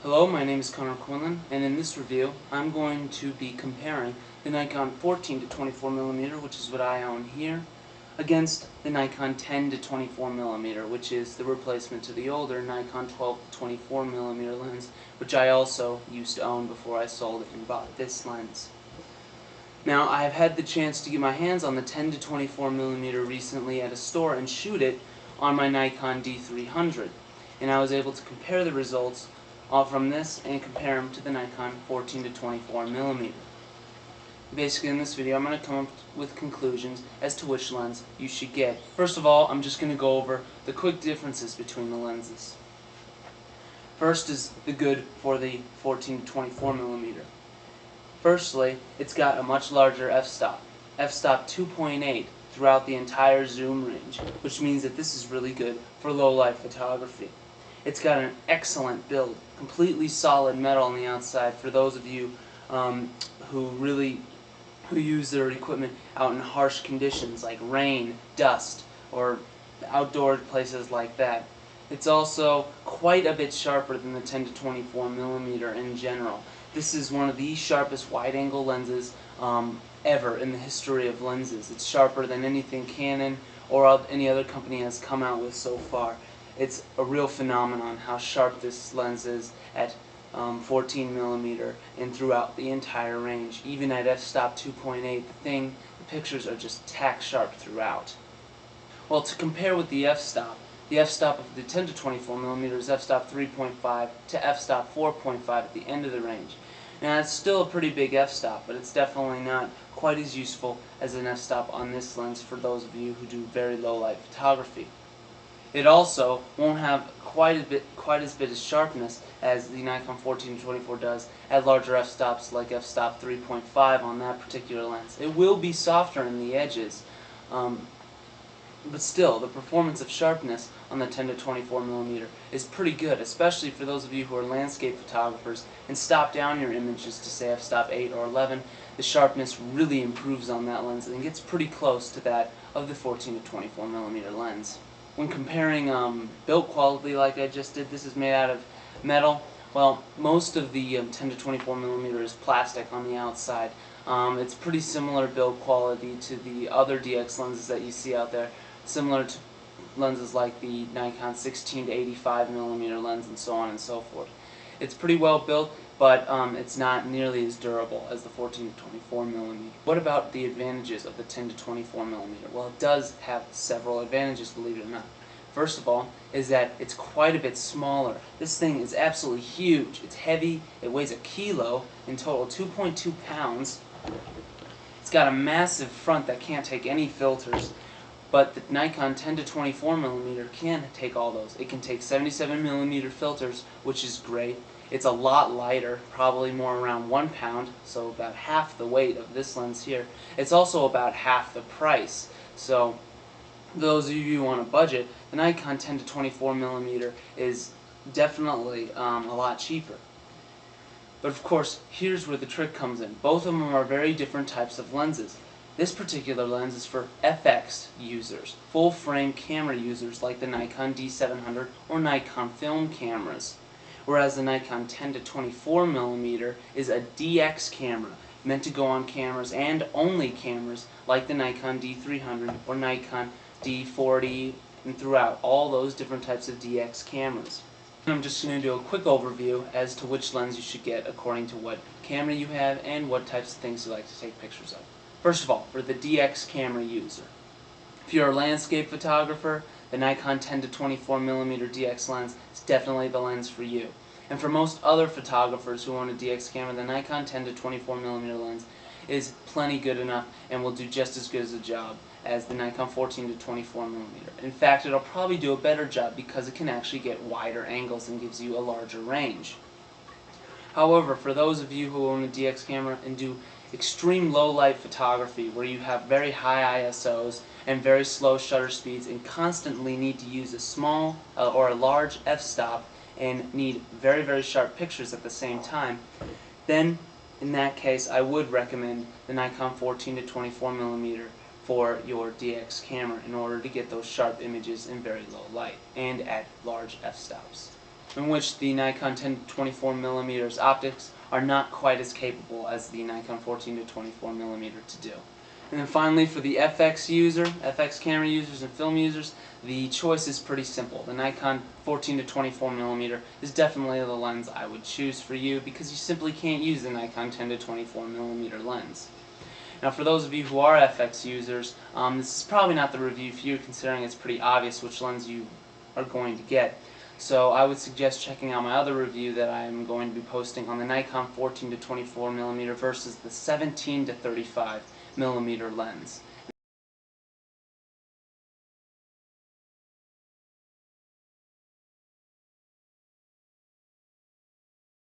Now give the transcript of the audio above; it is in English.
Hello, my name is Connor Quinlan, and in this review, I'm going to be comparing the Nikon 14 to 24mm, which is what I own here, against the Nikon 10 to 24mm, which is the replacement to the older Nikon 12 to 24mm lens, which I also used to own before I sold it and bought this lens. Now, I have had the chance to get my hands on the 10 to 24mm recently at a store and shoot it on my Nikon D300, and I was able to compare the results from this and compare them to the Nikon 14 to 24mm. Basically, in this video, I'm going to come up with conclusions as to which lens you should get. First of all, I'm just going to go over the quick differences between the lenses. First is the good for the 14 to 24mm. Firstly, it's got a much larger f-stop. F-stop 2.8 throughout the entire zoom range, which means that this is really good for low-light photography. It's got an excellent build, completely solid metal on the outside for those of you who use their equipment out in harsh conditions like rain, dust, or outdoor places like that. It's also quite a bit sharper than the 10 to 24mm in general. This is one of the sharpest wide-angle lenses ever in the history of lenses. It's sharper than anything Canon or any other company has come out with so far. It's a real phenomenon how sharp this lens is at 14mm and throughout the entire range. Even at f-stop 2.8, the pictures are just tack sharp throughout. Well, to compare with the f-stop of the 10 to 24mm is f-stop 3.5 to f-stop 4.5 at the end of the range. Now, it's still a pretty big f-stop, but it's definitely not quite as useful as an f-stop on this lens for those of you who do very low light photography. It also won't have quite as bit of sharpness as the Nikon 14 to 24 does at larger f-stops like f-stop 3.5 on that particular lens. It will be softer in the edges, but still, the performance of sharpness on the 10 to 24mm is pretty good, especially for those of you who are landscape photographers and stop down your images to say f-stop 8 or 11. The sharpness really improves on that lens and gets pretty close to that of the 14 to 24mm lens. When comparing build quality like I just did, this is made out of metal. Well, most of the 10 to 24mm is plastic on the outside. It's pretty similar build quality to the other DX lenses that you see out there, similar to lenses like the Nikon 16 to 85mm lens and so on and so forth. It's pretty well built, but it's not nearly as durable as the 14 to 24mm. What about the advantages of the 10 to 24mm? Well, it does have several advantages, believe it or not. First of all, is that it's quite a bit smaller. This thing is absolutely huge. It's heavy. It weighs a kilo, in total 2.2 pounds. It's got a massive front that can't take any filters, but the Nikon 10 to 24mm can take all those. It can take 77mm filters, which is great. It's a lot lighter, probably more around 1 pound, so about half the weight of this lens here. It's also about half the price. So those of you on a budget, the Nikon 10 to 24mm is definitely a lot cheaper. But of course, here's where the trick comes in. Both of them are very different types of lenses. This particular lens is for FX users, full-frame camera users like the Nikon D700 or Nikon film cameras, whereas the Nikon 10 to 24mm is a DX camera, meant to go on cameras and only cameras like the Nikon D300 or Nikon D40 and throughout all those different types of DX cameras. I'm just going to do a quick overview as to which lens you should get according to what camera you have and what types of things you like to take pictures of. First of all, for the DX camera user. If you're a landscape photographer, the Nikon 10 to 24mm DX lens is definitely the lens for you. And for most other photographers who own a DX camera, the Nikon 10 to 24mm lens is plenty good enough and will do just as good as a job as the Nikon 14 to 24mm. In fact, it'll probably do a better job because it can actually get wider angles and gives you a larger range. However, for those of you who own a DX camera and do extreme low light photography where you have very high ISOs and very slow shutter speeds and constantly need to use a small or a large f-stop and need very, very sharp pictures at the same time, then in that case I would recommend the Nikon 14 to 24mm for your DX camera in order to get those sharp images in very low light and at large f-stops. in which the Nikon 10 to 24 millimeters optics are not quite as capable as the Nikon 14 to 24 millimeter to do. And then finally, for the FX camera users and film users, the choice is pretty simple. The Nikon 14 to 24 millimeter is definitely the lens I would choose for you because you simply can't use the Nikon 10 to 24 millimeter lens. Now, for those of you who are FX users, this is probably not the review for you, considering it's pretty obvious which lens you are going to get. So I would suggest checking out my other review that I am going to be posting on the Nikon 14 to 24 millimeter versus the 17 to 35 millimeter lens.